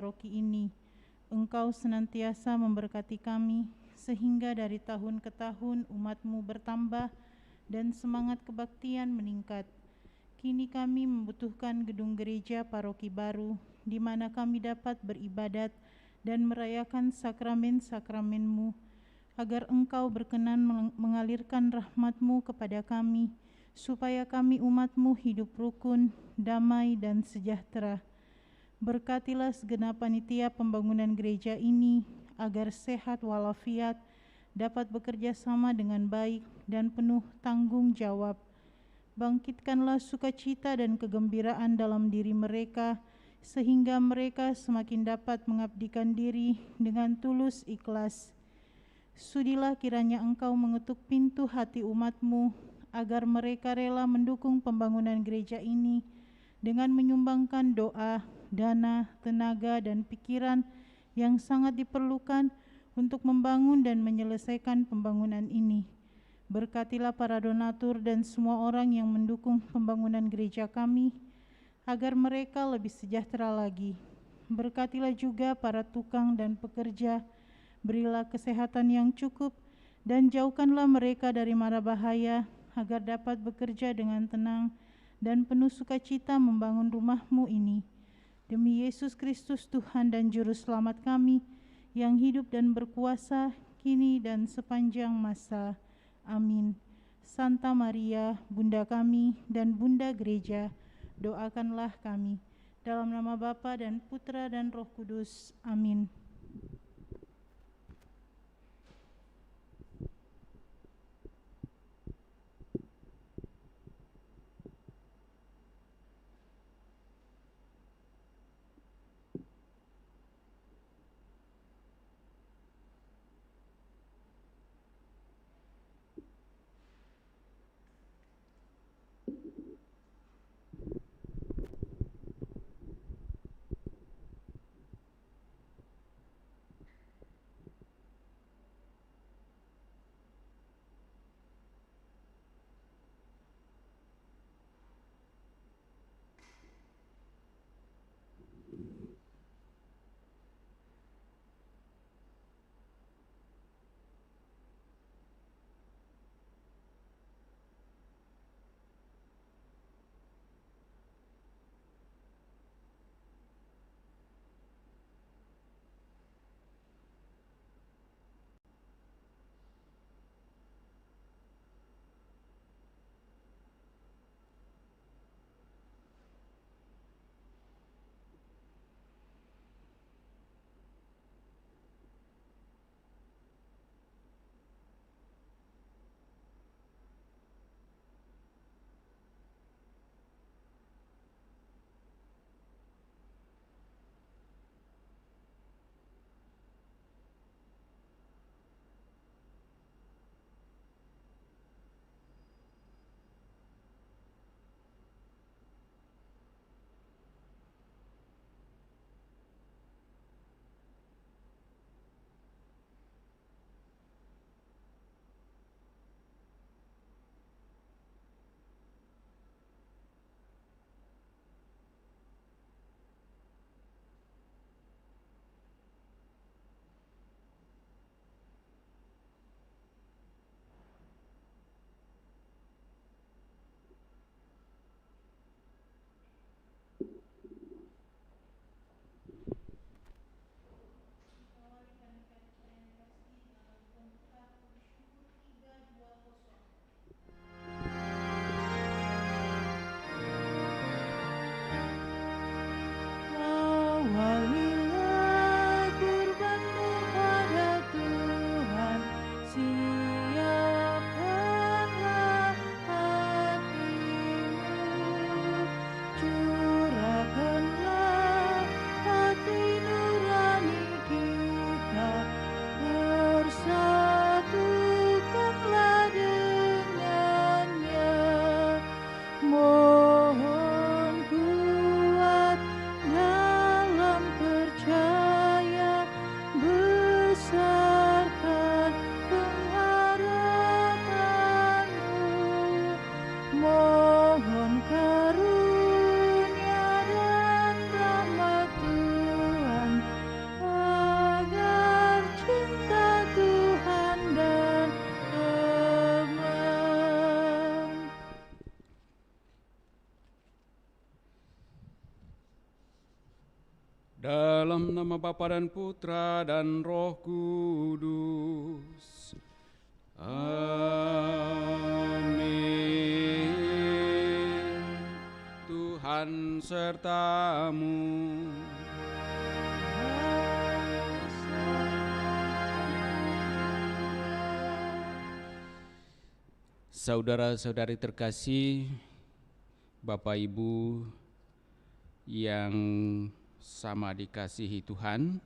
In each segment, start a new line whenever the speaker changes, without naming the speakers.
paroki ini. Engkau senantiasa memberkati kami, sehingga dari tahun ke tahun umat-Mu bertambah dan semangat kebaktian meningkat. Kini kami membutuhkan gedung gereja paroki baru, di mana kami dapat beribadat dan merayakan sakramen-sakramen-Mu, agar Engkau berkenan mengalirkan rahmat-Mu kepada kami, supaya kami umat-Mu hidup rukun, damai, dan sejahtera. Berkatilah segenap panitia pembangunan gereja ini, agar sehat walafiat, dapat bekerja sama dengan baik dan penuh tanggung jawab. Bangkitkanlah sukacita dan kegembiraan dalam diri mereka, sehingga mereka semakin dapat mengabdikan diri dengan tulus ikhlas. Sudilah kiranya Engkau mengetuk pintu hati umat-Mu, agar mereka rela mendukung pembangunan gereja ini dengan menyumbangkan doa, dana, tenaga, dan pikiran yang sangat diperlukan untuk membangun dan menyelesaikan pembangunan ini. Berkatilah para donatur dan semua orang yang mendukung pembangunan gereja kami, agar mereka lebih sejahtera lagi. Berkatilah juga para tukang dan pekerja, berilah kesehatan yang cukup, dan jauhkanlah mereka dari mara bahaya, agar dapat bekerja dengan tenang dan penuh sukacita membangun rumah-Mu ini. Demi Yesus Kristus Tuhan dan Juru Selamat kami, yang hidup dan berkuasa kini dan sepanjang masa. Amin. Santa Maria, Bunda kami dan Bunda Gereja, doakanlah kami. Dalam nama Bapa dan Putra dan Roh Kudus. Amin.
Dalam nama Bapa dan Putra dan Roh Kudus. Amin. Tuhan sertamu. Saudara-saudari terkasih, Bapak Ibu yang sama dikasihi Tuhan,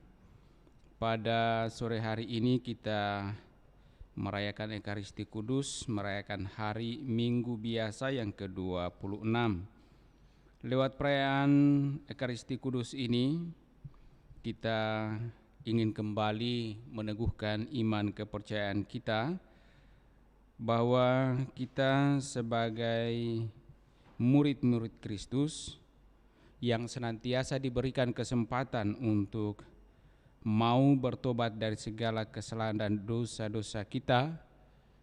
pada sore hari ini kita merayakan Ekaristi Kudus, merayakan hari Minggu Biasa yang ke-26. Lewat perayaan Ekaristi Kudus ini, kita ingin kembali meneguhkan iman kepercayaan kita bahwa kita sebagai murid-murid Kristus yang senantiasa diberikan kesempatan untuk mau bertobat dari segala kesalahan dan dosa-dosa kita,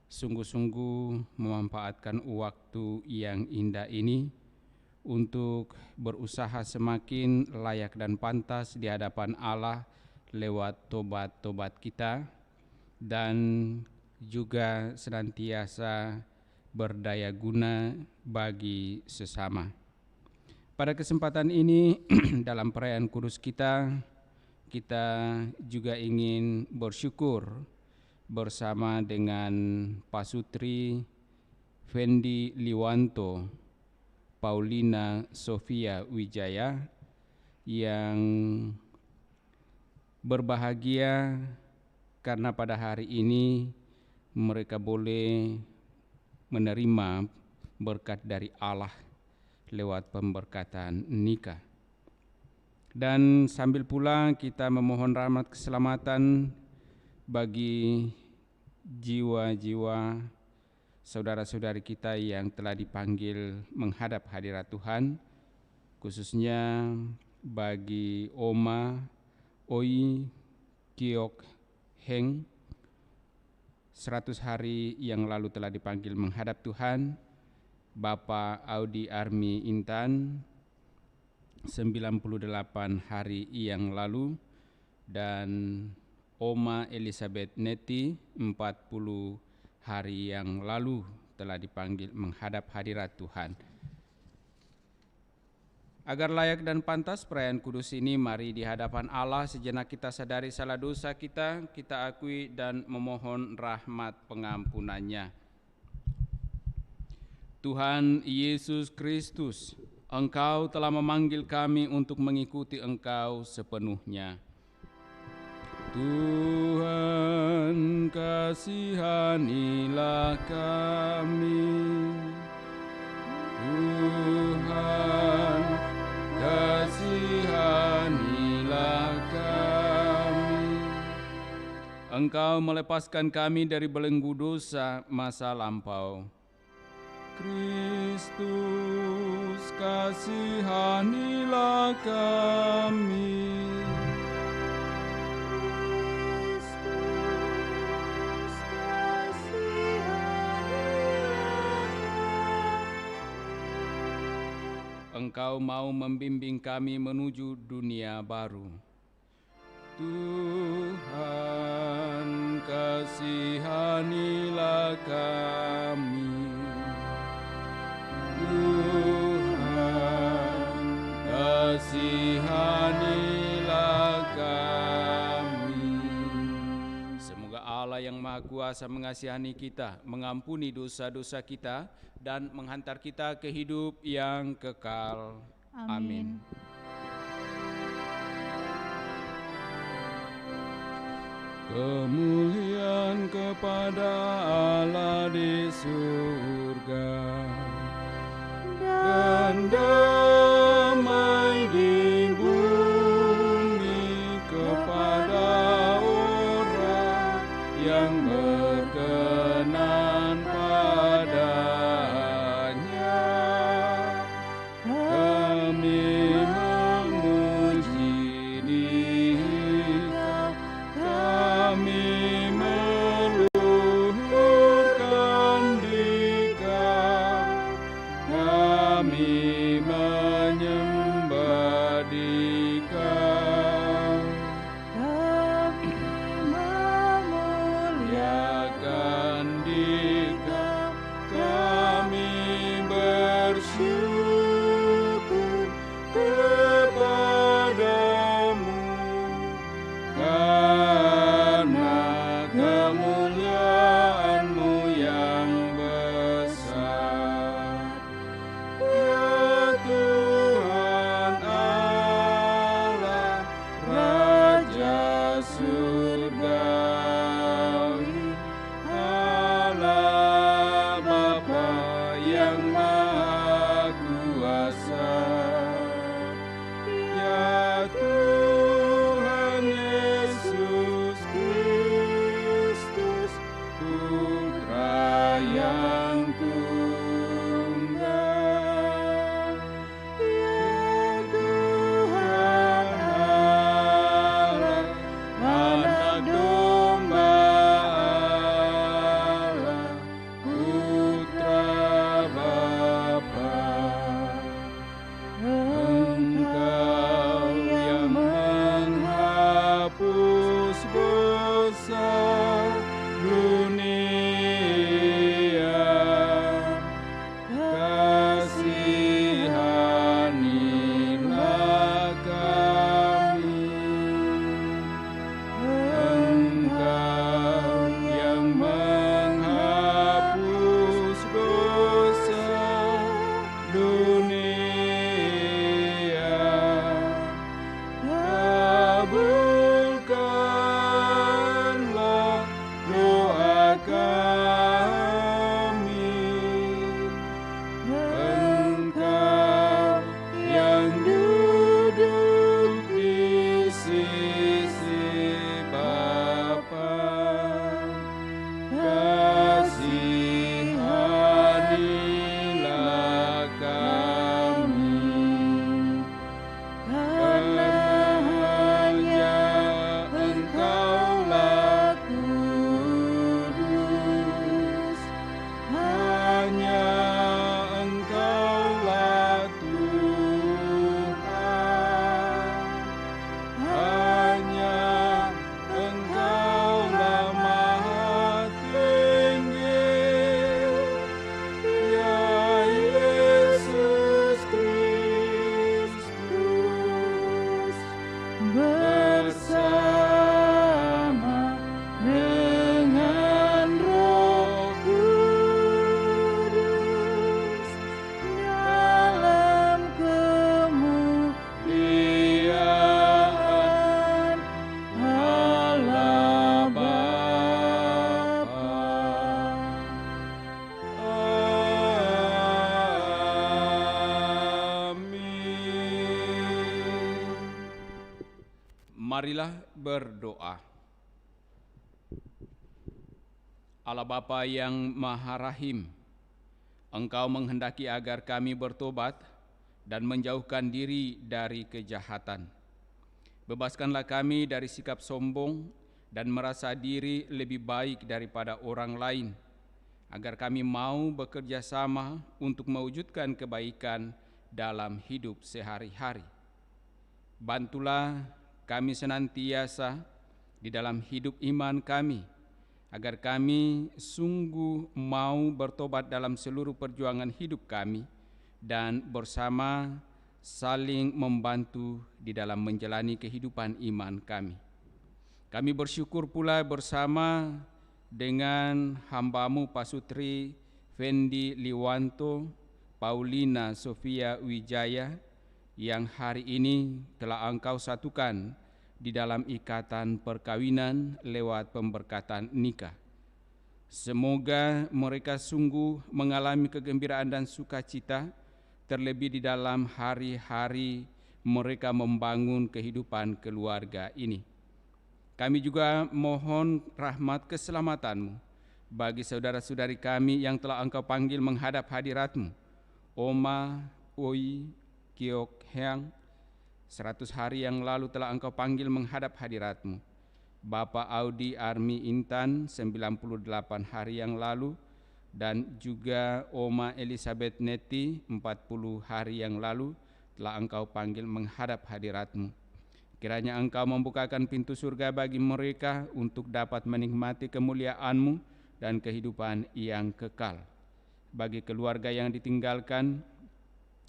sungguh-sungguh memanfaatkan waktu yang indah ini untuk berusaha semakin layak dan pantas di hadapan Allah lewat tobat-tobat kita, dan juga senantiasa berdaya guna bagi sesama. Pada kesempatan ini dalam perayaan kudus kita juga ingin bersyukur bersama dengan Pasutri Fendi Liwanto, Paulina Sofia Wijaya yang berbahagia karena pada hari ini mereka boleh menerima berkat dari Allah lewat pemberkatan nikah. Dan sambil pula kita memohon rahmat keselamatan bagi jiwa-jiwa saudara-saudari kita yang telah dipanggil menghadap hadirat Tuhan, khususnya bagi Oma Oi Kiok Heng, 100 hari yang lalu telah dipanggil menghadap Tuhan. Bapak Audi Armi Intan, 98 hari yang lalu, dan Oma Elizabeth Neti, 40 hari yang lalu telah dipanggil menghadap hadirat Tuhan. Agar layak dan pantas perayaan kudus ini, mari di hadapan Allah sejenak kita sadari salah dosa kita akui dan memohon rahmat pengampunannya. Tuhan Yesus Kristus, Engkau telah memanggil kami untuk mengikuti Engkau sepenuhnya. Tuhan, kasihanilah kami. Tuhan, kasihanilah kami. Engkau melepaskan kami dari belenggu dosa masa lampau. Kristus, kasihanilah kami. Kristus, kasihanilah. Engkau mau membimbing kami menuju dunia baru. Tuhan, kasihanilah kami. Tuhan, kasihanilah kami. Semoga Allah yang Maha Kuasa mengasihani kita, mengampuni dosa-dosa kita, dan menghantar kita ke hidup yang kekal. Amin. Kemuliaan kepada Allah di surga dan damai di bumi kepada orang yang berkenan padanya. Kami memuji Dia, kami meluhurkan Dia. Marilah berdoa. Allah Bapa yang Maha Rahim, Engkau menghendaki agar kami bertobat dan menjauhkan diri dari kejahatan. Bebaskanlah kami dari sikap sombong dan merasa diri lebih baik daripada orang lain, agar kami mau bekerja sama untuk mewujudkan kebaikan dalam hidup sehari-hari. Bantulah kami senantiasa di dalam hidup iman kami, agar kami sungguh mau bertobat dalam seluruh perjuangan hidup kami dan bersama saling membantu di dalam menjalani kehidupan iman kami. Kami bersyukur pula bersama dengan hamba-Mu Pasutri Fendi Liwanto, Paulina Sofia Wijaya, yang hari ini telah Engkau satukan di dalam ikatan perkawinan lewat pemberkatan nikah. Semoga mereka sungguh mengalami kegembiraan dan sukacita, terlebih di dalam hari-hari mereka membangun kehidupan keluarga ini. Kami juga mohon rahmat keselamatan-Mu bagi saudara-saudari kami yang telah Engkau panggil menghadap hadirat-Mu. Oma, Oi, Kiok, Heang, 100 hari yang lalu telah Engkau panggil menghadap hadirat-Mu. Bapak Audi Armi Intan, 98 hari yang lalu, dan juga Oma Elizabeth Neti, 40 hari yang lalu telah Engkau panggil menghadap hadirat-Mu. Kiranya Engkau membukakan pintu surga bagi mereka untuk dapat menikmati kemuliaan-Mu dan kehidupan yang kekal. Bagi keluarga yang ditinggalkan,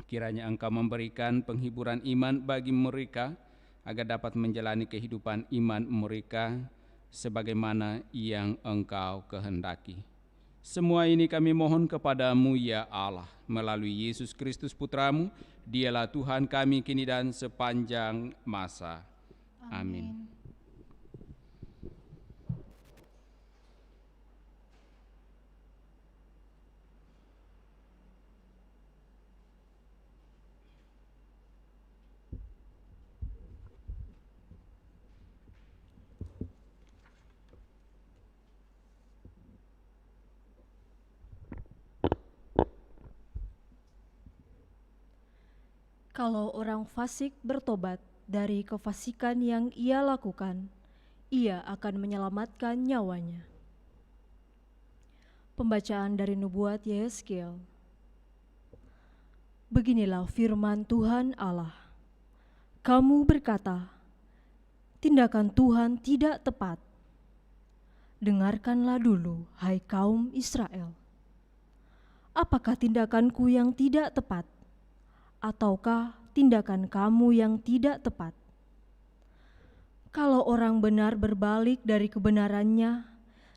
kiranya Engkau memberikan penghiburan iman bagi mereka agar dapat menjalani kehidupan iman mereka sebagaimana yang Engkau kehendaki. Semua ini kami mohon kepadamu ya Allah, melalui Yesus Kristus Putra-Mu, Dialah Tuhan kami kini dan sepanjang masa. Amin.
Kalau orang fasik bertobat dari kefasikan yang ia lakukan, ia akan menyelamatkan nyawanya. Pembacaan dari Nubuat Yehezkiel. Beginilah firman Tuhan Allah. Kamu berkata, tindakan Tuhan tidak tepat. Dengarkanlah dulu, hai kaum Israel. Apakah tindakanku yang tidak tepat? Ataukah tindakan kamu yang tidak tepat? Kalau orang benar berbalik dari kebenarannya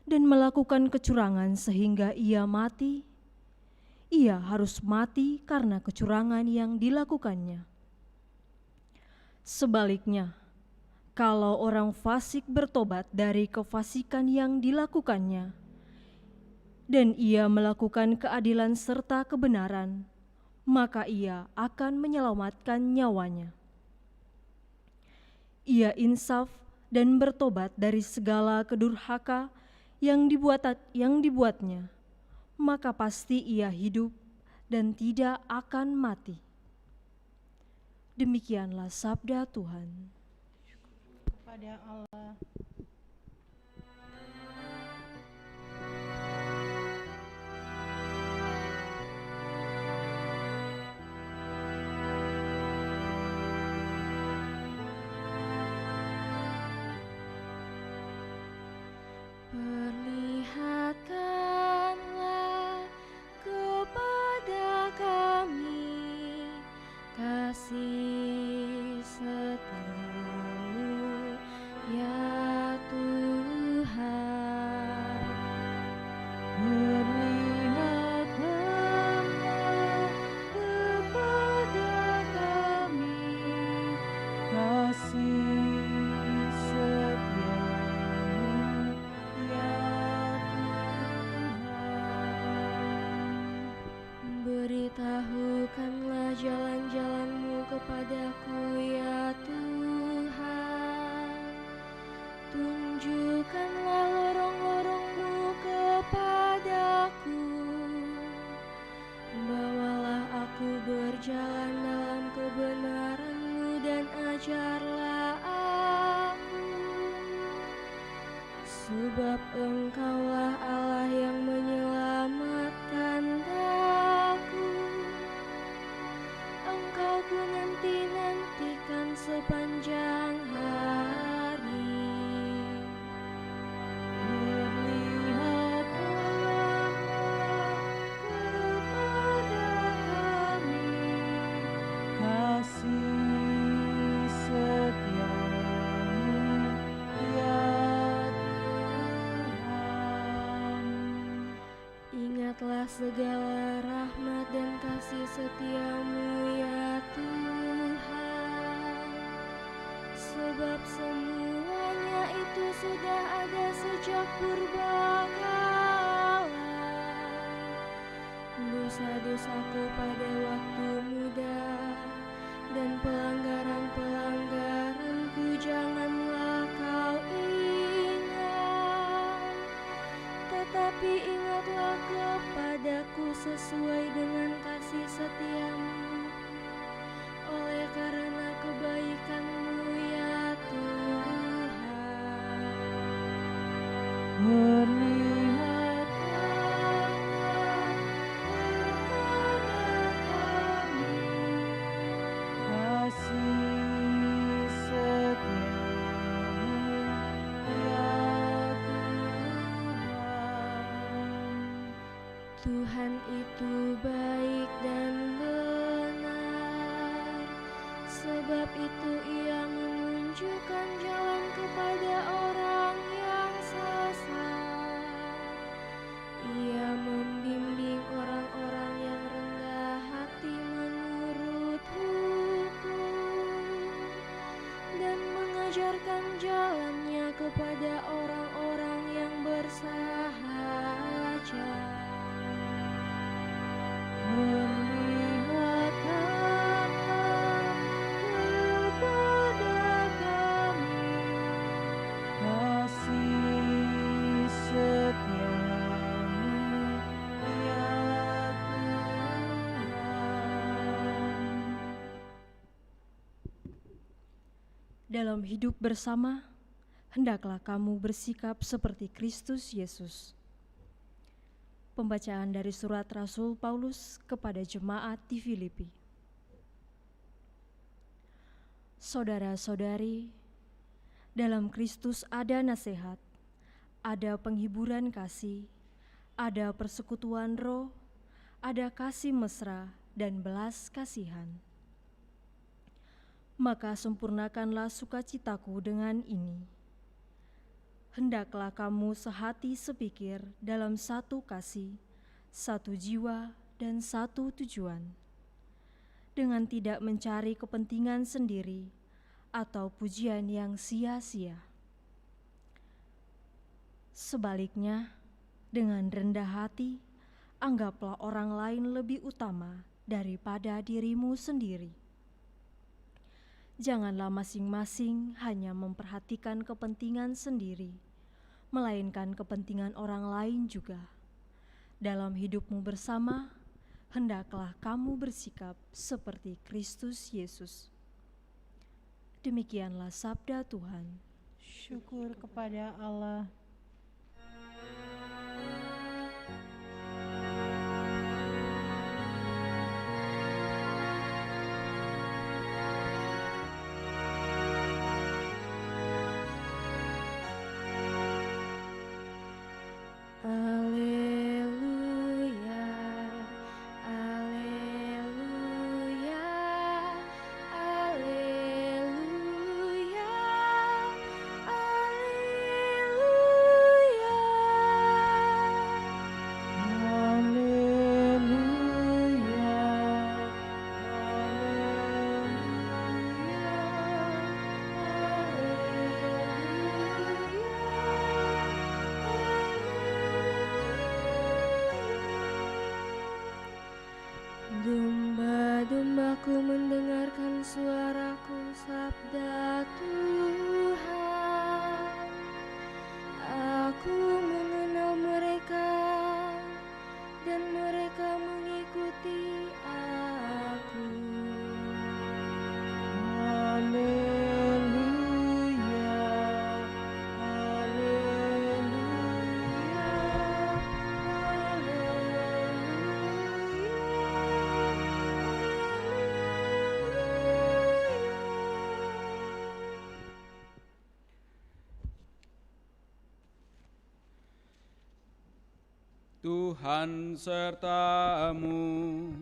dan melakukan kecurangan sehingga ia mati, ia harus mati karena kecurangan yang dilakukannya. Sebaliknya, kalau orang fasik bertobat dari kefasikan yang dilakukannya, dan ia melakukan keadilan serta kebenaran, maka ia akan menyelamatkan nyawanya. Ia insaf dan bertobat dari segala kedurhaka yang dibuatnya, maka pasti ia hidup dan tidak akan mati. Demikianlah sabda Tuhan.
Kepada Allah.
Perlihatkanlah kepada kami kasih setiamu, ya Tuhan. Perlihatkanlah kepada kami kasih setiamu, ya Tuhan. Beritahukanlah jalan-jalan-Mu kepadaku, ya Tuhan. Tunjukkanlah lorong-lorong-Mu kepadaku. Bawalah aku berjalan dalam kebenaran-Mu dan ajarlah aku. Sebab Engkaulah Allah yang menyelamatkan daku. Engkau ku nanti-nantikan sepanjang hari. Perlihatkanlah kepada kami kasih setiamu, ya Tuhan. Ingatlah segala rahmat dan kasih setiamu, ya Tuhan. Sebab semuanya itu sudah ada sejak purbakala. Dosa-dosaku pada waktu muda dan pelanggaran-pelanggaranku janganlah Kau ingat. Tetapi ingatlah kepadaku sesuai dengan kasih setiamu, oleh karena kebaikan-Mu, ya Tuhan. Perlihatkanlah kepada kami kasih setiamu, ya Tuhan. Tuhan itu baik dan benar, sebab itu Ia menunjukkan jalan kepada orang yang sesat. Ia membimbing orang-orang yang rendah hati menurut hukum, dan mengajarkan jalannya kepada orang-orang yang bersahaja. Perlihatkanlah kepada kami kasih setiamu, ya Tuhan.
Dalam hidup bersama, hendaklah kamu bersikap seperti Kristus Yesus. Pembacaan dari surat Rasul Paulus kepada jemaat di Filipi. Saudara-saudari, dalam Kristus ada nasihat, ada penghiburan kasih, ada persekutuan roh, ada kasih mesra dan belas kasihan. Maka sempurnakanlah sukacitaku dengan ini. Hendaklah kamu sehati sepikir dalam satu kasih, satu jiwa dan satu tujuan, dengan tidak mencari kepentingan sendiri atau pujian yang sia-sia. Sebaliknya, dengan rendah hati, anggaplah orang lain lebih utama daripada dirimu sendiri. Janganlah masing-masing hanya memperhatikan kepentingan sendiri, melainkan kepentingan orang lain juga. Dalam hidupmu bersama, hendaklah kamu bersikap seperti Kristus Yesus. Demikianlah sabda Tuhan.
Syukur kepada Allah.
Haleluya, haleluya, haleluya, Domba-dombaku mendengarkan suaraku, sabda Tuhan. Aku mengenal mereka dan mereka mengikuti aku.
Tuhan sertamu.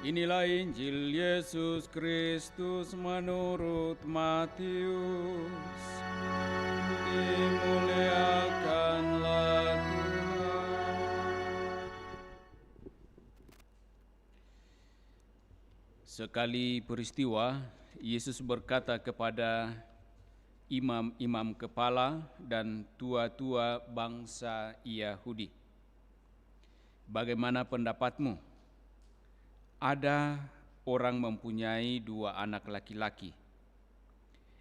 Inilah Injil Yesus Kristus menurut Matius. Dimuliakanlah Tuhan. Sekali peristiwa, Yesus berkata kepada imam-imam kepala dan tua-tua bangsa Yahudi, "Bagaimana pendapatmu? Ada orang mempunyai 2 anak laki-laki.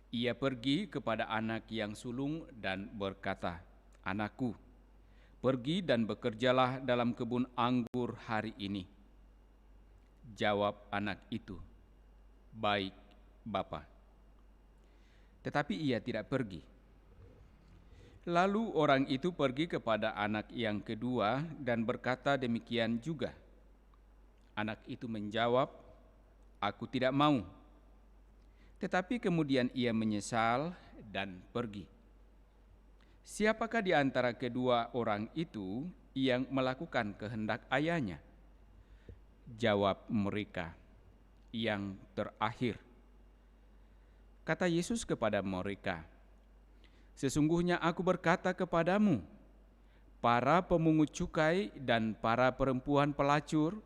Ia pergi kepada anak yang sulung dan berkata, 'Anakku, pergi dan bekerjalah dalam kebun anggur hari ini.' Jawab anak itu, 'Baik, Bapa.' Tetapi ia tidak pergi. Lalu orang itu pergi kepada anak yang kedua dan berkata demikian juga. Anak itu menjawab, 'Aku tidak mau.' Tetapi kemudian ia menyesal dan pergi. Siapakah di antara kedua orang itu yang melakukan kehendak ayahnya?" Jawab mereka, "Yang terakhir." Kata Yesus kepada mereka, "Sesungguhnya aku berkata kepadamu, para pemungut cukai dan para perempuan pelacur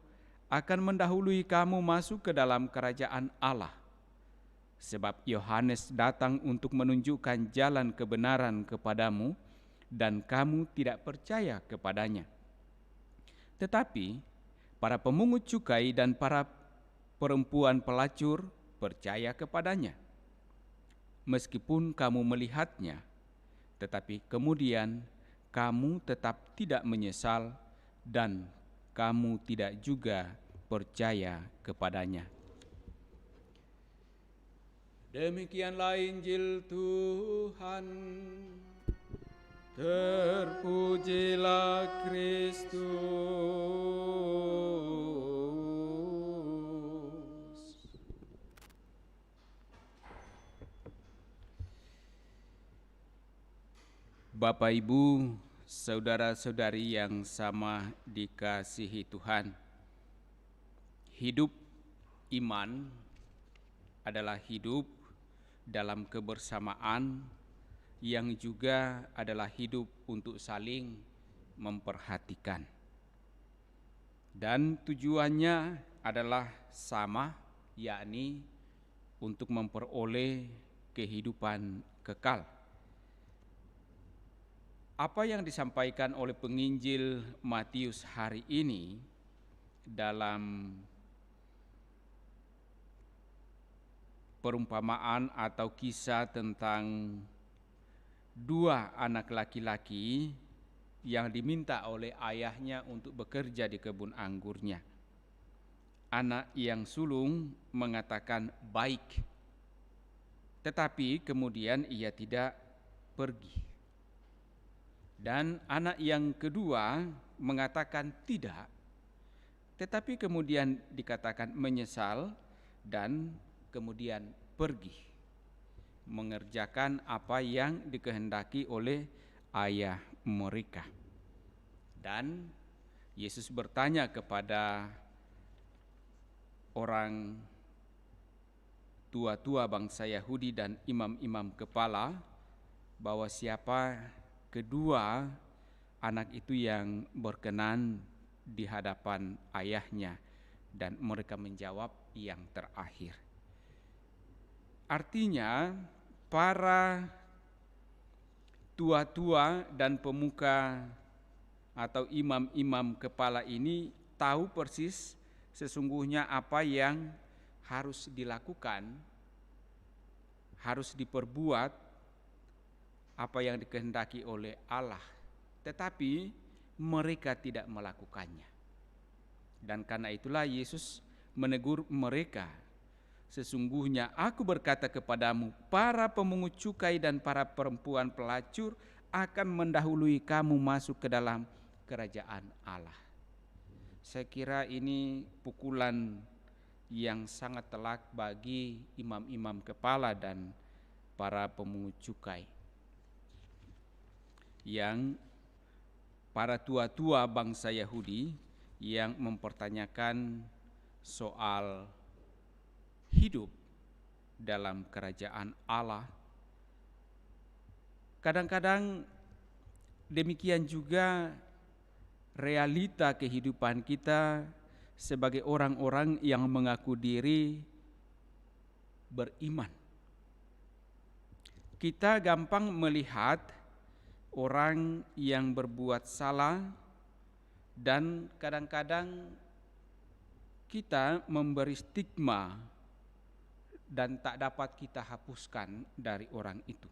akan mendahului kamu masuk ke dalam kerajaan Allah. Sebab Yohanes datang untuk menunjukkan jalan kebenaran kepadamu, dan kamu tidak percaya kepadanya. Tetapi para pemungut cukai dan para perempuan pelacur percaya kepadanya. Meskipun kamu melihatnya, tetapi kemudian kamu tetap tidak menyesal dan kamu tidak juga percaya kepadanya." Demikianlah Injil Tuhan. Terpujilah Kristus. Bapak, Ibu, saudara-saudari yang sama dikasihi Tuhan, hidup iman adalah hidup dalam kebersamaan yang juga adalah hidup untuk saling memperhatikan. Dan tujuannya adalah sama, yakni untuk memperoleh kehidupan kekal. Apa yang disampaikan oleh penginjil Matius hari ini dalam perumpamaan atau kisah tentang dua anak laki-laki yang diminta oleh ayahnya untuk bekerja di kebun anggurnya. Anak yang sulung mengatakan baik, tetapi kemudian ia tidak pergi. Dan anak yang kedua mengatakan tidak, tetapi kemudian dikatakan menyesal dan kemudian pergi mengerjakan apa yang dikehendaki oleh ayah mereka. Dan Yesus bertanya kepada orang tua-tua bangsa Yahudi dan imam-imam kepala bahwa siapa kedua anak itu yang berkenan di hadapan ayahnya, dan mereka menjawab yang terakhir. Artinya para tua-tua dan pemuka atau imam-imam kepala ini tahu persis sesungguhnya apa yang harus dilakukan, harus diperbuat, apa yang dikehendaki oleh Allah, tetapi mereka tidak melakukannya. Dan karena itulah Yesus menegur mereka, sesungguhnya aku berkata kepadamu, para pemungut cukai dan para perempuan pelacur akan mendahului kamu masuk ke dalam kerajaan Allah. Saya kira ini pukulan yang sangat telak bagi imam-imam kepala dan para pemungut cukai, yang para tua-tua bangsa Yahudi yang mempertanyakan soal hidup dalam kerajaan Allah. Kadang-kadang demikian juga realita kehidupan kita sebagai orang-orang yang mengaku diri beriman. Kita gampang melihat orang yang berbuat salah dan kadang-kadang kita memberi stigma dan tak dapat kita hapuskan dari orang itu.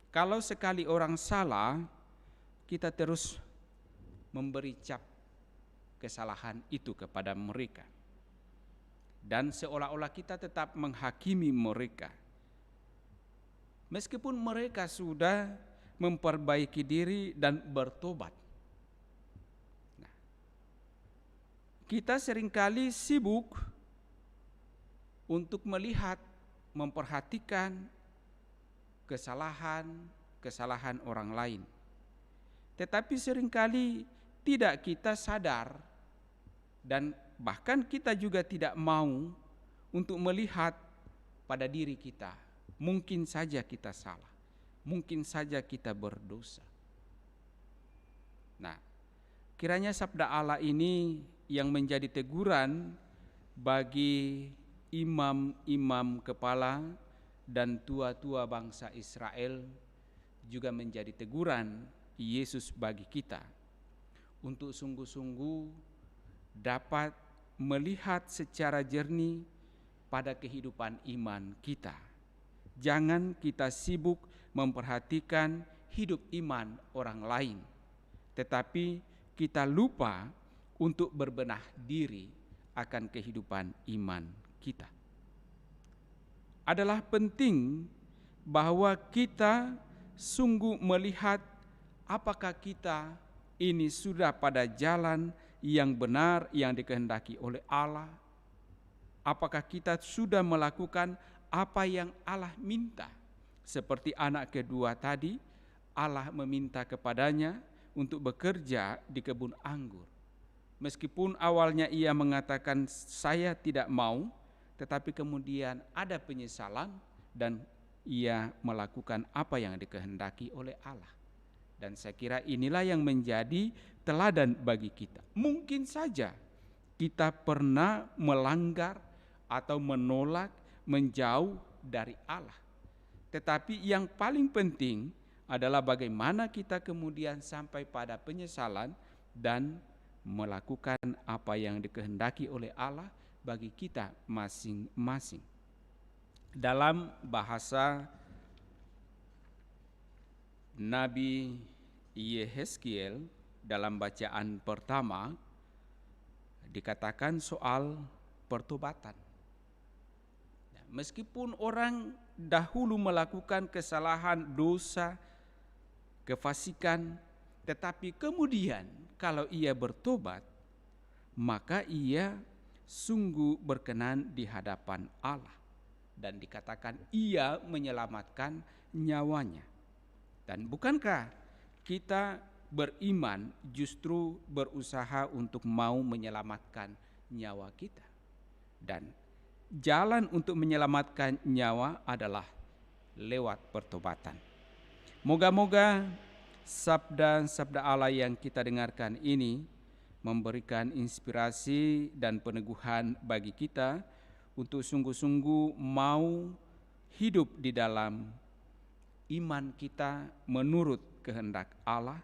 Kalau sekali orang salah, kita terus memberi cap kesalahan itu kepada mereka, dan seolah-olah kita tetap menghakimi mereka, meskipun mereka sudah memperbaiki diri dan bertobat. Nah, kita seringkali sibuk untuk melihat, memperhatikan kesalahan orang lain, tetapi seringkali tidak kita sadar dan bahkan kita juga tidak mau untuk melihat pada diri kita. Mungkin saja kita salah, mungkin saja kita berdosa. Nah, kiranya sabda Allah ini yang menjadi teguran bagi imam-imam kepala dan tua-tua bangsa Israel, juga menjadi teguran Yesus bagi kita untuk sungguh-sungguh dapat melihat secara jernih pada kehidupan iman kita. Jangan kita sibuk memperhatikan hidup iman orang lain, tetapi kita lupa untuk berbenah diri akan kehidupan iman kita. Adalah penting bahwa kita sungguh melihat apakah kita ini sudah pada jalan yang benar yang dikehendaki oleh Allah. Apakah kita sudah melakukan apa yang Allah minta, seperti anak kedua tadi, Allah meminta kepadanya untuk bekerja di kebun anggur. Meskipun awalnya ia mengatakan saya tidak mau, tetapi kemudian ada penyesalan dan ia melakukan apa yang dikehendaki oleh Allah. Dan saya kira inilah yang menjadi teladan bagi kita. Mungkin saja kita pernah melanggar atau menolak, menjauh dari Allah. Tetapi yang paling penting adalah bagaimana kita kemudian sampai pada penyesalan dan melakukan apa yang dikehendaki oleh Allah bagi kita masing-masing. Dalam bahasa Nabi Yehezkiel dalam bacaan pertama dikatakan soal pertobatan. Meskipun orang dahulu melakukan kesalahan, dosa, kefasikan, tetapi kemudian kalau ia bertobat, maka ia sungguh berkenan di hadapan Allah. Dan dikatakan ia menyelamatkan nyawanya. Dan bukankah kita beriman justru berusaha untuk mau menyelamatkan nyawa kita? Dan jalan untuk menyelamatkan nyawa adalah lewat pertobatan. Moga-moga sabda-sabda Allah yang kita dengarkan ini memberikan inspirasi dan peneguhan bagi kita untuk sungguh-sungguh mau hidup di dalam iman kita menurut kehendak Allah,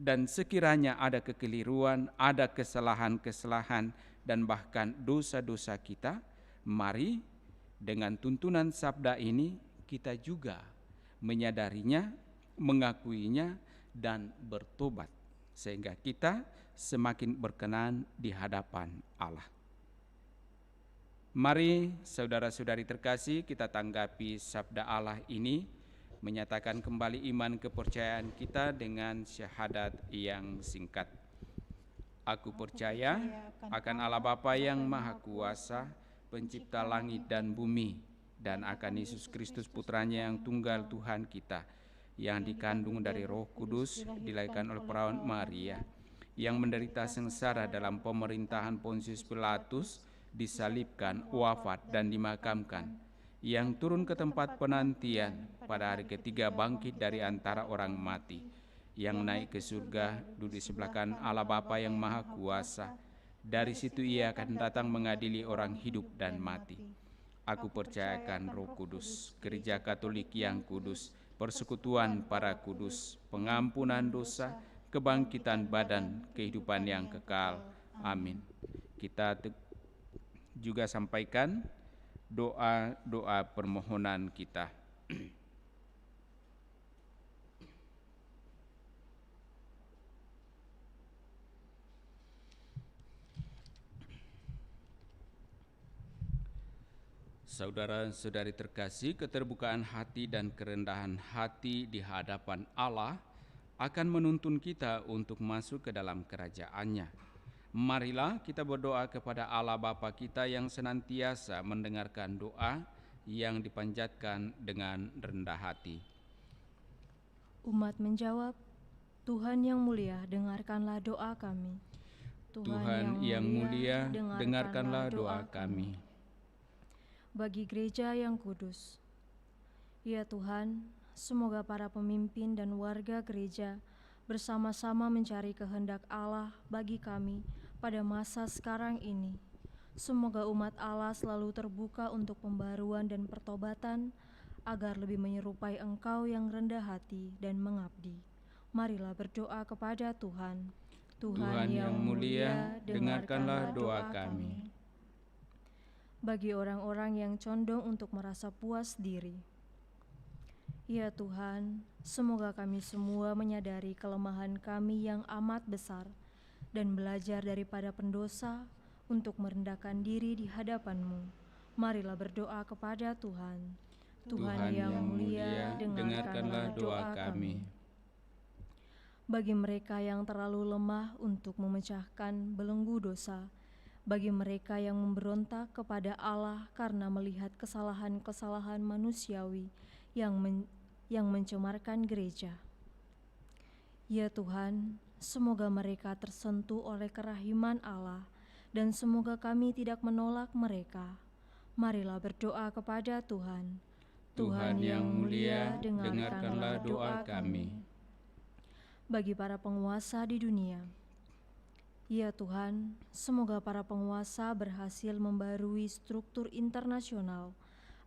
dan sekiranya ada kekeliruan, ada kesalahan-kesalahan dan bahkan dosa-dosa kita, mari dengan tuntunan sabda ini kita juga menyadarinya, mengakuinya dan bertobat sehingga kita semakin berkenan di hadapan Allah. Mari saudara-saudari terkasih, kita tanggapi sabda Allah ini, menyatakan kembali iman kepercayaan kita dengan syahadat yang singkat. Aku percaya akan Allah Bapa yang Maha Kuasa, pencipta langit dan bumi, dan akan Yesus Kristus putranya yang tunggal Tuhan kita, yang dikandung dari Roh Kudus, dilahirkan oleh perawan Maria, yang menderita sengsara dalam pemerintahan Pontius Pilatus, disalibkan, wafat dan dimakamkan, yang turun ke tempat penantian, pada hari ketiga bangkit dari antara orang mati, yang naik ke surga, duduk di sebelah kanan Allah Bapa yang Maha Kuasa. Dari situ ia akan datang mengadili orang hidup dan mati. Aku percayakan Roh Kudus, Gereja Katolik yang kudus, persekutuan para kudus, pengampunan dosa, kebangkitan badan, kehidupan yang kekal. Amin. Kita juga sampaikan doa-doa permohonan kita. Saudara-saudari terkasih, keterbukaan hati dan kerendahan hati di hadapan Allah akan menuntun kita untuk masuk ke dalam kerajaan-Nya. Marilah kita berdoa kepada Allah Bapa kita yang senantiasa mendengarkan doa yang dipanjatkan dengan rendah hati.
Umat menjawab, Tuhan yang mulia, dengarkanlah doa kami.
Tuhan yang mulia, dengarkanlah doa kami.
Bagi gereja yang kudus, ya Tuhan, semoga para pemimpin dan warga gereja bersama-sama mencari kehendak Allah bagi kami pada masa sekarang ini. Semoga umat Allah selalu terbuka untuk pembaruan dan pertobatan, agar lebih menyerupai Engkau yang rendah hati dan mengabdi. Marilah berdoa kepada Tuhan.
Tuhan yang mulia, dengarkanlah doa kami.
Bagi orang-orang yang condong untuk merasa puas diri, ya Tuhan, semoga kami semua menyadari kelemahan kami yang amat besar dan belajar daripada pendosa untuk merendahkan diri di hadapan-Mu. Marilah berdoa kepada Tuhan.
Tuhan yang mulia, dengarkanlah doa kami.
Bagi mereka yang terlalu lemah untuk memecahkan belenggu dosa, bagi mereka yang memberontak kepada Allah karena melihat kesalahan-kesalahan manusiawi yang mencemarkan gereja, Ya Tuhan, semoga mereka tersentuh oleh kerahiman Allah dan semoga kami tidak menolak mereka. Marilah berdoa kepada Tuhan.
Tuhan yang mulia, dengarkanlah doa kami.
Bagi para penguasa di dunia, ya Tuhan, semoga para penguasa berhasil membarui struktur internasional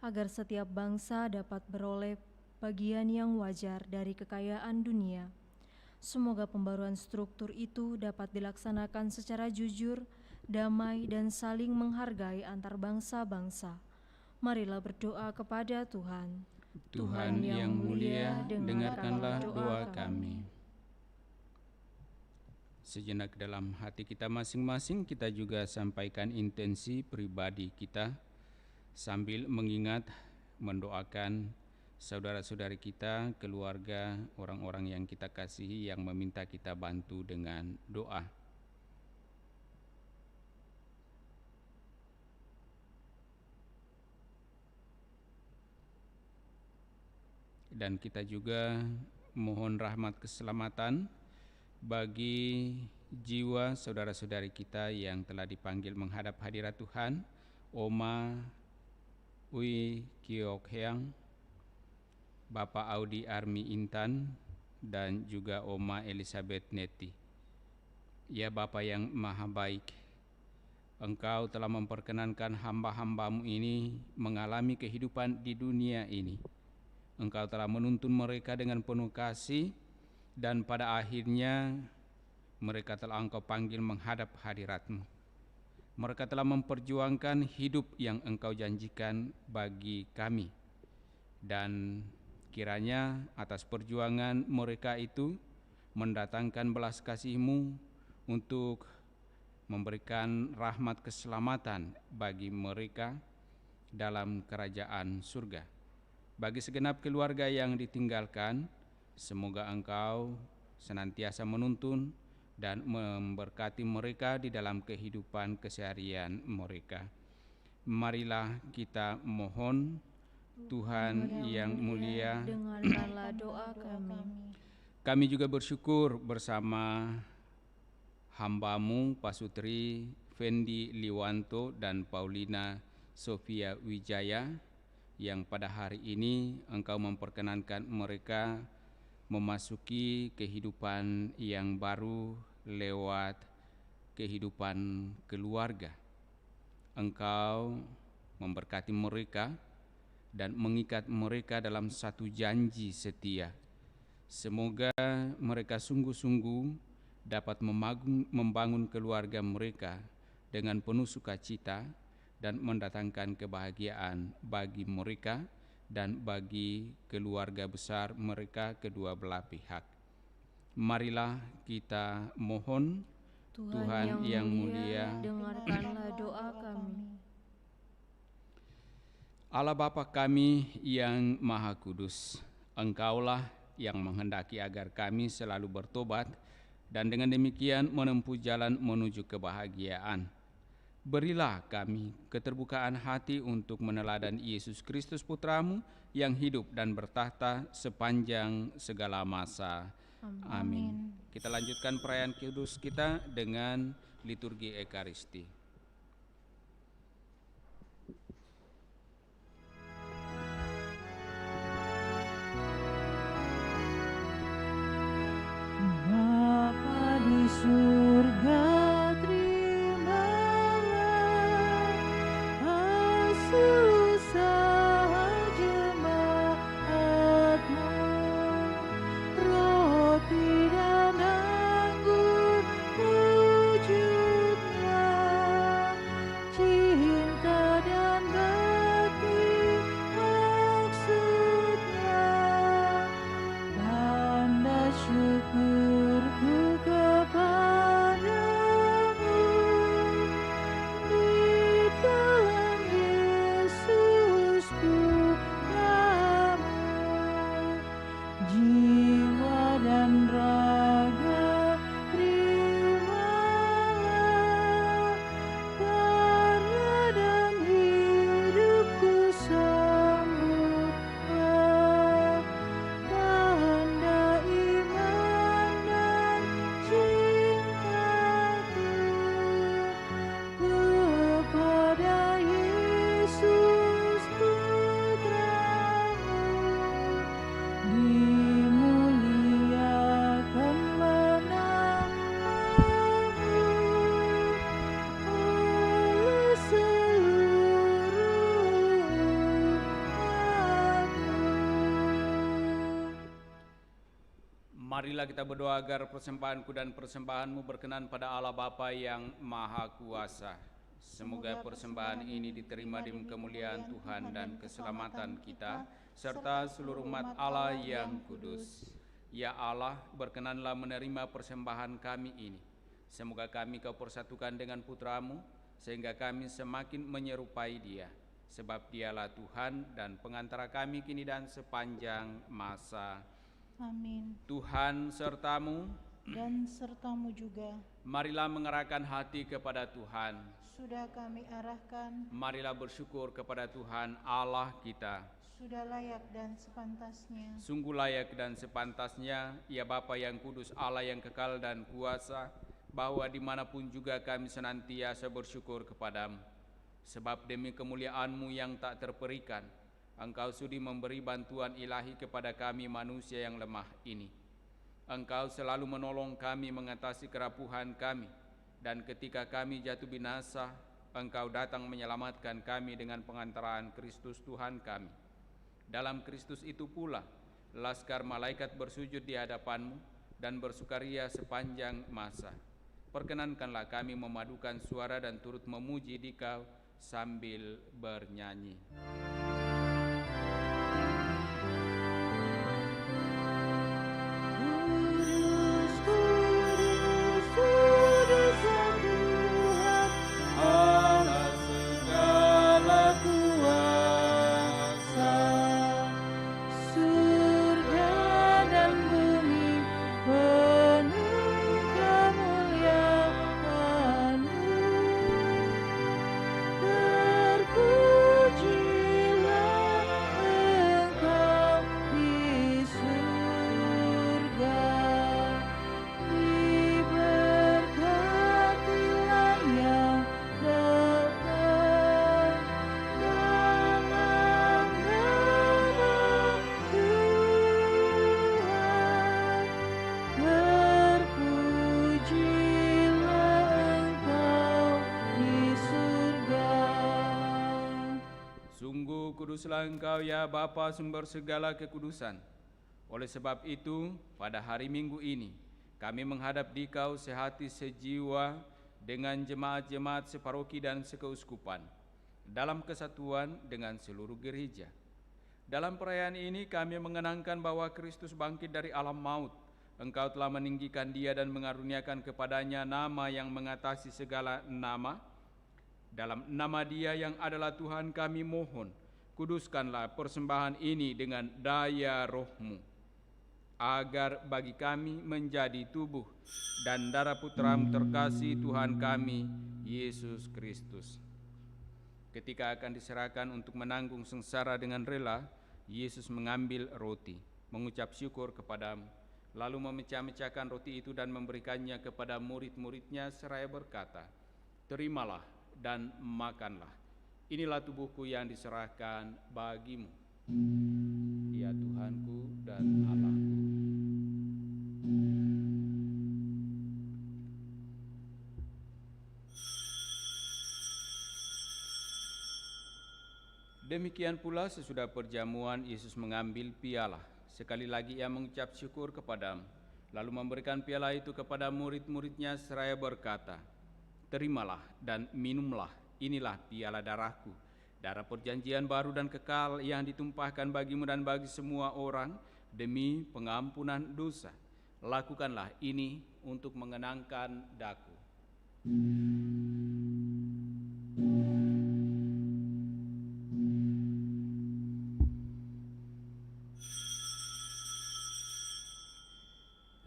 agar setiap bangsa dapat beroleh bagian yang wajar dari kekayaan dunia. Semoga pembaruan struktur itu dapat dilaksanakan secara jujur, damai, dan saling menghargai antar bangsa-bangsa. Marilah berdoa kepada Tuhan.
Tuhan yang mulia, dengarkanlah doa kami. Sejenak dalam hati kita masing-masing, kita juga sampaikan intensi pribadi kita sambil mengingat, mendoakan saudara-saudari kita, keluarga, orang-orang yang kita kasihi yang meminta kita bantu dengan doa. Dan kita juga mohon rahmat keselamatan bagi jiwa saudara-saudari kita yang telah dipanggil menghadap hadirat Tuhan, Oma Ui Kiok Heang, Bapak Audi Armi Intan, dan juga Oma Elizabeth Neti. Ya Bapa yang maha baik, Engkau telah memperkenankan hamba-hambamu ini mengalami kehidupan di dunia ini. Engkau telah menuntun mereka dengan penuh kasih, dan pada akhirnya mereka telah Engkau panggil menghadap hadirat-Mu. Mereka telah memperjuangkan hidup yang Engkau janjikan bagi kami, dan kiranya atas perjuangan mereka itu mendatangkan belas kasih-Mu untuk memberikan rahmat keselamatan bagi mereka dalam kerajaan surga. Bagi segenap keluarga yang ditinggalkan, semoga Engkau senantiasa menuntun dan memberkati mereka di dalam kehidupan keseharian mereka. Marilah kita mohon, Tuhan yang mulia,
dengarkanlah doa kami.
Kami juga bersyukur bersama hamba-Mu Pasutri Fendi Liwanto dan Paulina Sofia Wijaya, yang pada hari ini Engkau memperkenankan mereka memasuki kehidupan yang baru lewat kehidupan keluarga. Engkau memberkati mereka dan mengikat mereka dalam satu janji setia. Semoga mereka sungguh-sungguh dapat membangun keluarga mereka dengan penuh sukacita dan mendatangkan kebahagiaan bagi mereka dan bagi keluarga besar mereka kedua belah pihak. Marilah kita mohon, Tuhan yang mulia,
dengarkanlah doa kami.
Allah Bapa kami yang Maha Kudus, Engkaulah yang menghendaki agar kami selalu bertobat dan dengan demikian menempuh jalan menuju kebahagiaan. Berilah kami keterbukaan hati untuk meneladani Yesus Kristus Putra-Mu yang hidup dan bertahta sepanjang segala masa. Amin. Kita lanjutkan perayaan kudus kita dengan liturgi Ekaristi.
Bapa di surga, terimalah hasil usaha jemaat-Mu. Roti dan anggur wujudlah
Marilah kita berdoa agar persembahanku dan persembahanmu berkenan pada Allah Bapa yang Maha Kuasa. Semoga persembahan ini diterima demi kemuliaan Tuhan dan keselamatan kita, serta seluruh umat Allah yang kudus. Ya Allah, berkenanlah menerima persembahan kami ini. Semoga kami Kau persatukan dengan Putra-Mu, sehingga kami semakin menyerupai Dia. Sebab Dialah Tuhan dan pengantara kami kini dan sepanjang masa.
Amin.
Tuhan sertamu,
Dan sertamu juga.
marilah mengerahkan hati kepada Tuhan.
Sudah kami arahkan.
Marilah bersyukur kepada Tuhan Allah kita.
Sudah layak dan sepantasnya.
Sungguh layak dan sepantasnya, ya Bapa yang kudus, Allah yang kekal dan kuasa, bahwa dimanapun juga kami senantiasa bersyukur kepadamu. Sebab demi kemuliaan-Mu yang tak terperikan, Engkau sudi memberi bantuan ilahi kepada kami manusia yang lemah ini. Engkau selalu menolong kami mengatasi kerapuhan kami, dan ketika kami jatuh binasa, Engkau datang menyelamatkan kami dengan pengantaraan Kristus Tuhan kami. Dalam Kristus itu pula, laskar malaikat bersujud di hadapan-Mu dan bersukaria sepanjang masa. Perkenankanlah kami memadukan suara dan turut memuji Dikau sambil bernyanyi. Kuduslah Engkau ya Bapa, sumber segala kekudusan. Oleh sebab itu, pada hari Minggu ini, kami menghadap Dikau sehati sejiwa dengan jemaat-jemaat separoki dan sekeuskupan, dalam kesatuan dengan seluruh gereja. Dalam perayaan ini kami mengenangkan bahwa Kristus bangkit dari alam maut. Engkau telah meninggikan Dia dan mengaruniakan kepadanya nama yang mengatasi segala nama. Dalam nama Dia yang adalah Tuhan kami mohon, kuduskanlah persembahan ini dengan daya Roh-Mu, agar bagi kami menjadi tubuh dan darah Putra-Mu terkasih Tuhan kami, Yesus Kristus. Ketika akan diserahkan untuk menanggung sengsara dengan rela, Yesus mengambil roti, mengucap syukur kepada-Mu, lalu memecah-mecahkan roti itu dan memberikannya kepada murid-murid-Nya seraya berkata, "Terimalah dan makanlah. Inilah tubuhku yang diserahkan bagimu." Ya Tuhanku dan Allahku. Demikian pula sesudah perjamuan, Yesus mengambil piala. Sekali lagi Ia mengucap syukur kepada-Mu, lalu memberikan piala itu kepada murid-murid-Nya seraya berkata, "Terimalah dan minumlah. Inilah piala darahku, darah perjanjian baru dan kekal yang ditumpahkan bagimu dan bagi semua orang demi pengampunan dosa. Lakukanlah ini untuk mengenangkan Daku."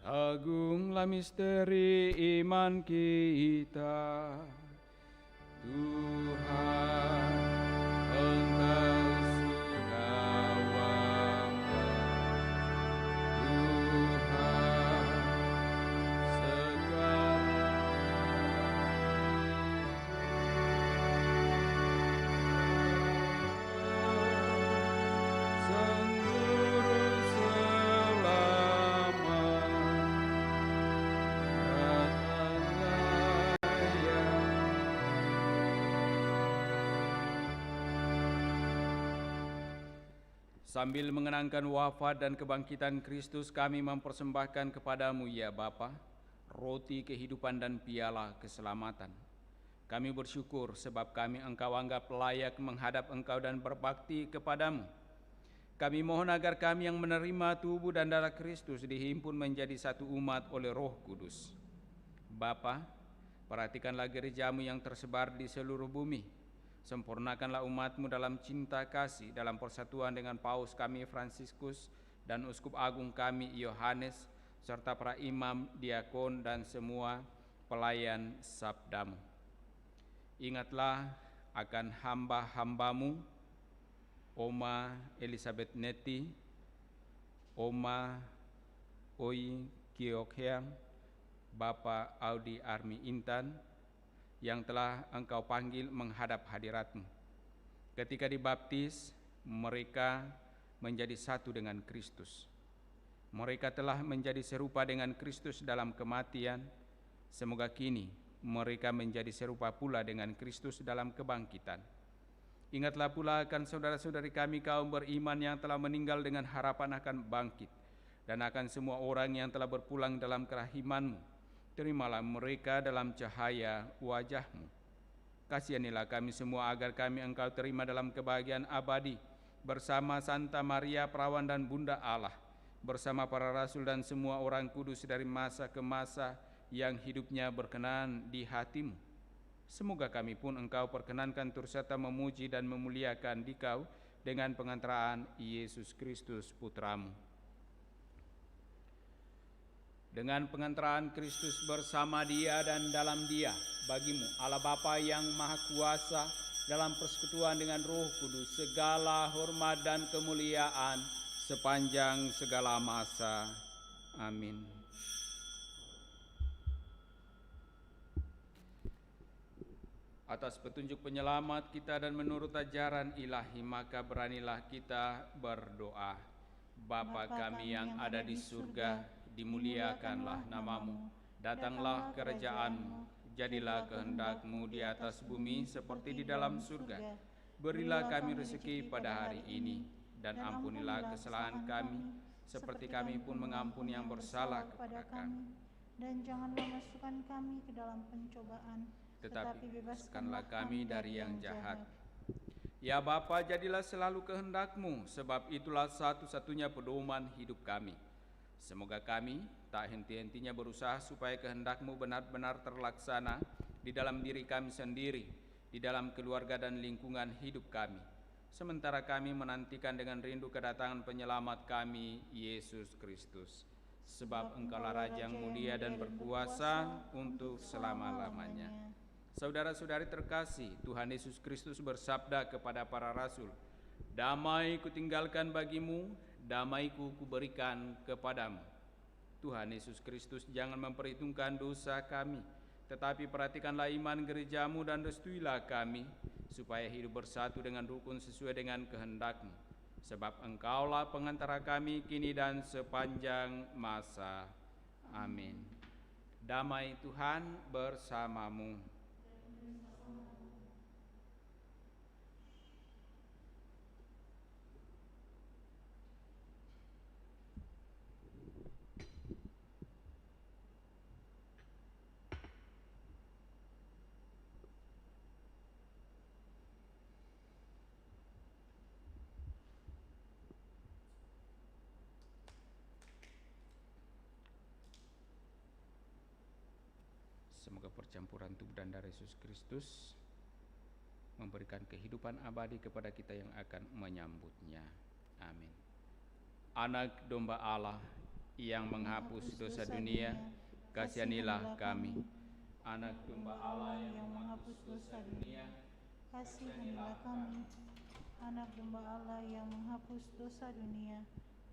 Agunglah misteri iman kita. Tuhan, Engkau sudah wafat. Tuhan, sekarang Sang Juru Selamat, datanglah ya. Sambil mengenangkan wafat dan kebangkitan Kristus, kami mempersembahkan kepadamu, ya Bapa, roti kehidupan dan piala keselamatan. Kami bersyukur sebab kami Engkau anggap layak menghadap Engkau dan berbakti kepadamu. Kami mohon agar kami yang menerima tubuh dan darah Kristus dihimpun menjadi satu umat oleh Roh Kudus. Bapa, perhatikanlah gerejamu yang tersebar di seluruh bumi. Sempurnakanlah umat-Mu dalam cinta kasih, dalam persatuan dengan Paus kami Fransiskus dan Uskup Agung kami Yohanes, serta para imam, diakon, dan semua pelayan sabda-Mu. Ingatlah akan hamba-hamba-Mu, Oma Elizabeth Neti, Oma Oi Kiokheang, Bapak Audi Armi Intan, yang telah Engkau panggil menghadap hadirat-Mu. Ketika dibaptis, mereka menjadi satu dengan Kristus. Mereka telah menjadi serupa dengan Kristus dalam kematian. Semoga kini mereka menjadi serupa pula dengan Kristus dalam kebangkitan. Ingatlah pula akan saudara-saudari kami kaum beriman yang telah meninggal dengan harapan akan bangkit, dan akan semua orang yang telah berpulang dalam kerahiman-Mu. Terimalah mereka dalam cahaya wajah-Mu. Kasihanilah kami semua agar kami Engkau terima dalam kebahagiaan abadi, bersama Santa Maria Perawan dan Bunda Allah, bersama para rasul dan semua orang kudus dari masa ke masa yang hidupnya berkenan di hati-Mu. Semoga kami pun Engkau perkenankan turut serta memuji dan memuliakan Dikau dengan pengantaraan Yesus Kristus Putra-Mu. Dengan pengantaraan Kristus bersama Dia dan dalam Dia, bagi-Mu Allah Bapa yang Maha Kuasa, dalam persekutuan dengan Roh Kudus, segala hormat dan kemuliaan sepanjang segala masa. Amin. Atas petunjuk penyelamat kita dan menurut ajaran ilahi, maka beranilah kita berdoa. Bapa kami yang ada di surga, dimuliakanlah nama-Mu, datanglah kerajaan-Mu, jadilah kehendak-Mu di atas bumi seperti di dalam surga. Berilah kami rezeki pada hari ini, dan ampunilah kesalahan kami, seperti kami pun mengampuni yang bersalah kepada kami.
Dan janganlah masukkan kami ke dalam pencobaan,
tetapi bebaskanlah kami dari yang jahat. Ya Bapa, jadilah selalu kehendak-Mu, sebab itulah satu-satunya pedoman hidup kami. Semoga kami tak henti-hentinya berusaha supaya kehendak-Mu benar-benar terlaksana di dalam diri kami sendiri, di dalam keluarga dan lingkungan hidup kami, sementara kami menantikan dengan rindu kedatangan penyelamat kami, Yesus Kristus. Sebab Engkaulah Raja yang mulia dan berkuasa untuk selama-lamanya. Saudara-saudari terkasih, Tuhan Yesus Kristus bersabda kepada para rasul, "Damai kutinggalkan bagimu, damai-Ku kuberikan kepadamu." Tuhan Yesus Kristus jangan memperhitungkan dosa kami, tetapi perhatikanlah iman gereja-Mu dan restuilah kami, supaya hidup bersatu dengan rukun sesuai dengan kehendak-Mu. Sebab Engkaulah pengantara kami kini dan sepanjang masa. Amin. Damai Tuhan bersamamu. Semoga percampuran tubuh dan darah Yesus Kristus memberikan kehidupan abadi kepada kita yang akan menyambutnya. Amin. Anak domba Allah yang menghapus dosa dunia, kasihanilah kami. Anak domba Allah yang menghapus dosa dunia,
kasihanilah kami. Anak domba Allah yang menghapus dosa dunia,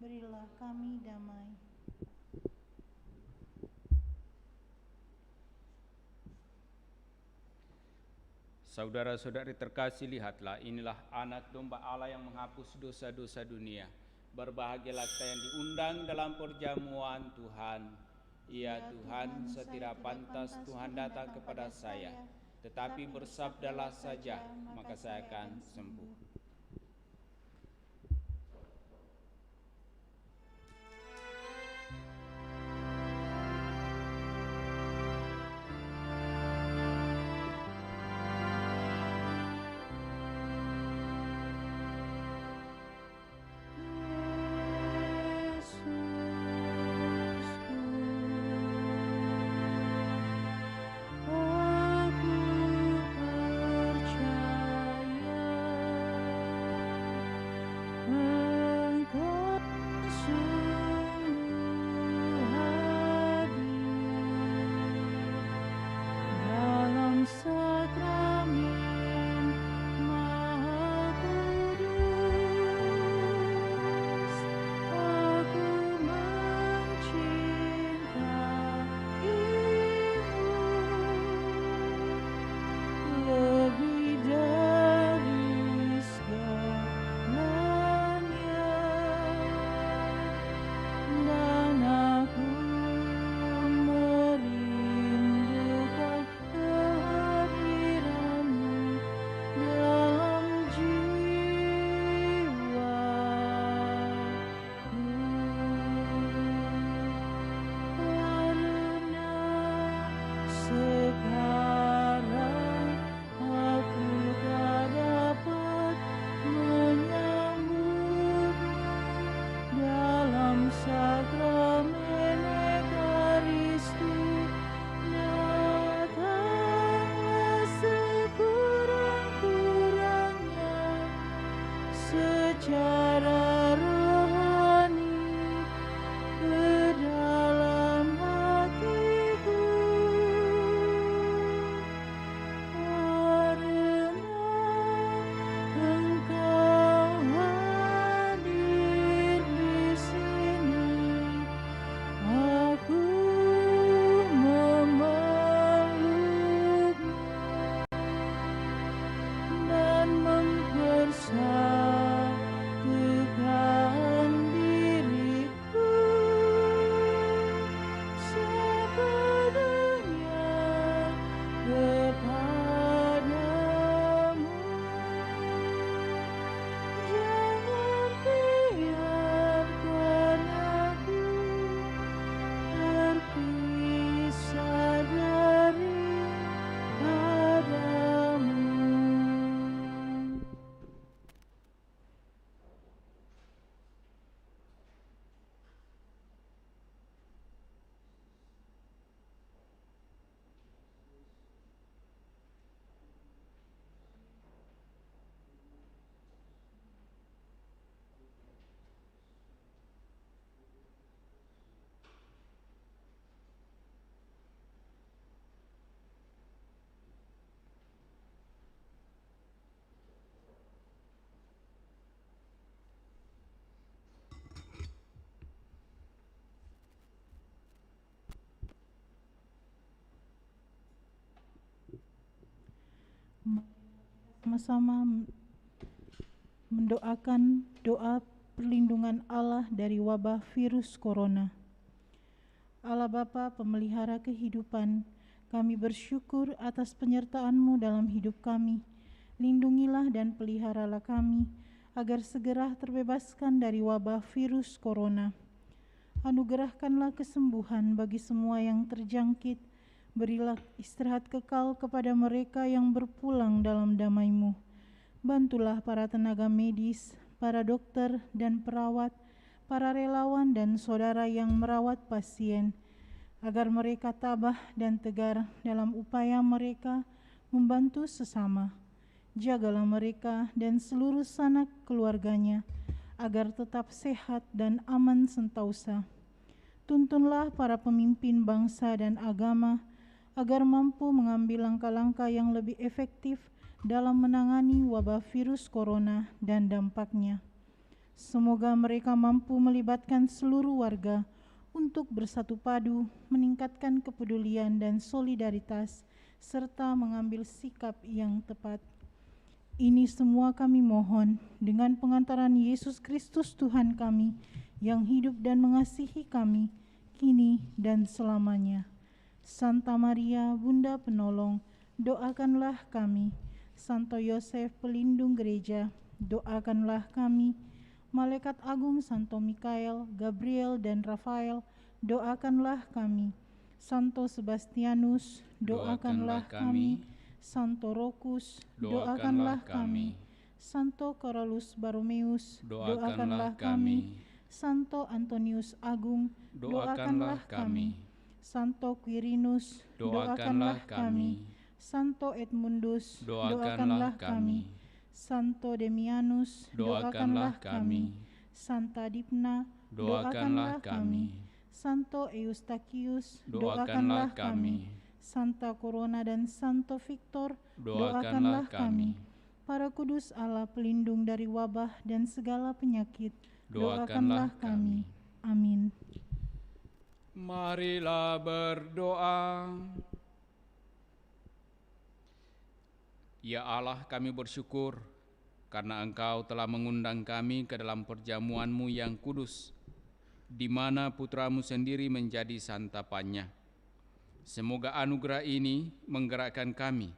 berilah kami damai.
Saudara-saudari terkasih, lihatlah, inilah anak domba Allah yang menghapus dosa-dosa dunia. Berbahagialah kita yang diundang dalam perjamuan Tuhan. Ya Tuhan, setira pantas Tuhan datang kepada saya, tetapi bersabdalah saja, maka saya akan sembuh.
secara rohani ke dalam hatiku, karena Engkau hadir di sini. Aku memelukmu dan mempersatukan diriku sepenuhnya kepadamu. Jangan biarkan aku terpisah daripadamu. Sama-sama mendoakan doa perlindungan Allah dari wabah virus corona. Allah Bapa pemelihara kehidupan, kami bersyukur atas penyertaan-Mu dalam hidup kami. Lindungilah dan peliharalah kami, agar segera terbebaskan dari wabah virus corona. Anugerahkanlah kesembuhan bagi semua yang terjangkit. Berilah istirahat kekal kepada mereka yang berpulang dalam damai-Mu. Bantulah para tenaga medis, para dokter dan perawat, para relawan dan saudara yang merawat pasien, agar mereka tabah dan tegar dalam upaya mereka membantu sesama. Jagalah mereka dan seluruh sanak keluarganya, agar tetap sehat dan aman sentausa. Tuntunlah para pemimpin bangsa dan agama, agar mampu mengambil langkah-langkah yang lebih efektif dalam menangani wabah virus corona dan dampaknya. Semoga mereka mampu melibatkan seluruh warga untuk bersatu padu, meningkatkan kepedulian dan solidaritas, serta mengambil sikap yang tepat. Ini semua kami mohon dengan pengantaran Yesus Kristus Tuhan kami, yang hidup dan mengasihi kami, kini dan selamanya. Santa Maria, Bunda Penolong, doakanlah kami. Santo Yosef, pelindung gereja, doakanlah kami. Malaikat agung Santo Mikael, Gabriel, dan Rafael, doakanlah kami. Santo Sebastianus, doakanlah kami. Santo Rokus, doakanlah kami. Santo Carolus Borromeus, doakanlah kami. Santo Antonius Agung, doakanlah kami. Santo Quirinus, doakanlah kami. Santo Edmundus, doakanlah kami. Santo Demianus, doakanlah kami. Santa Dipna, doakanlah kami. Santo Eustachius, doakanlah kami. Santa Corona dan Santo Victor, doakanlah kami. Para kudus Allah pelindung dari wabah dan segala penyakit, doakanlah kami. Amin.
Marilah berdoa. Ya Allah, kami bersyukur karena Engkau telah mengundang kami ke dalam perjamuan-Mu yang kudus, di mana Putra-Mu sendiri menjadi santapannya. Semoga anugerah ini menggerakkan kami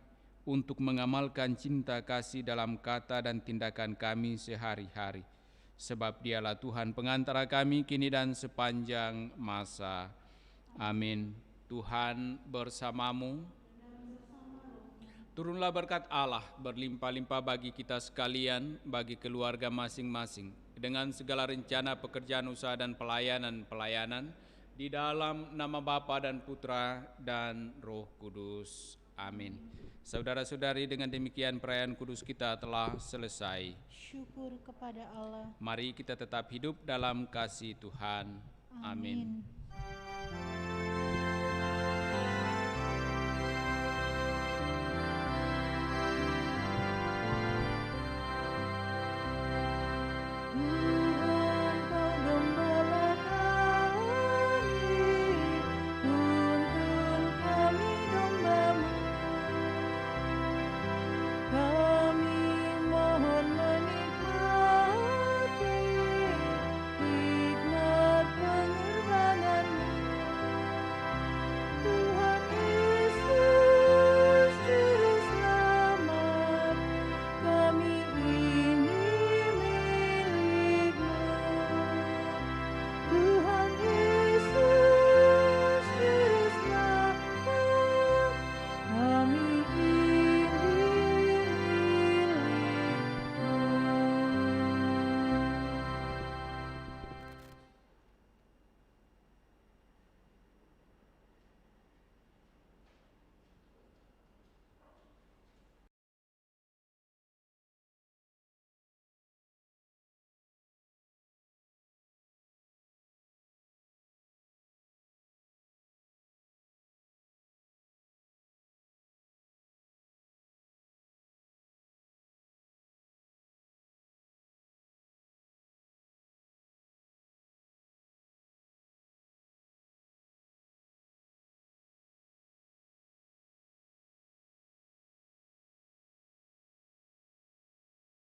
untuk mengamalkan cinta kasih dalam kata dan tindakan kami sehari-hari. Sebab Dialah Tuhan pengantara kami kini dan sepanjang masa. Amin. Tuhan bersamamu. Turunlah berkat Allah berlimpah-limpah bagi kita sekalian, bagi keluarga masing-masing, dengan segala rencana pekerjaan usaha dan pelayanan di dalam nama Bapa dan Putra dan Roh Kudus. Amin. Saudara-saudari, dengan demikian perayaan kudus kita telah selesai.
Syukur kepada Allah.
Mari kita tetap hidup dalam kasih Tuhan. Amin.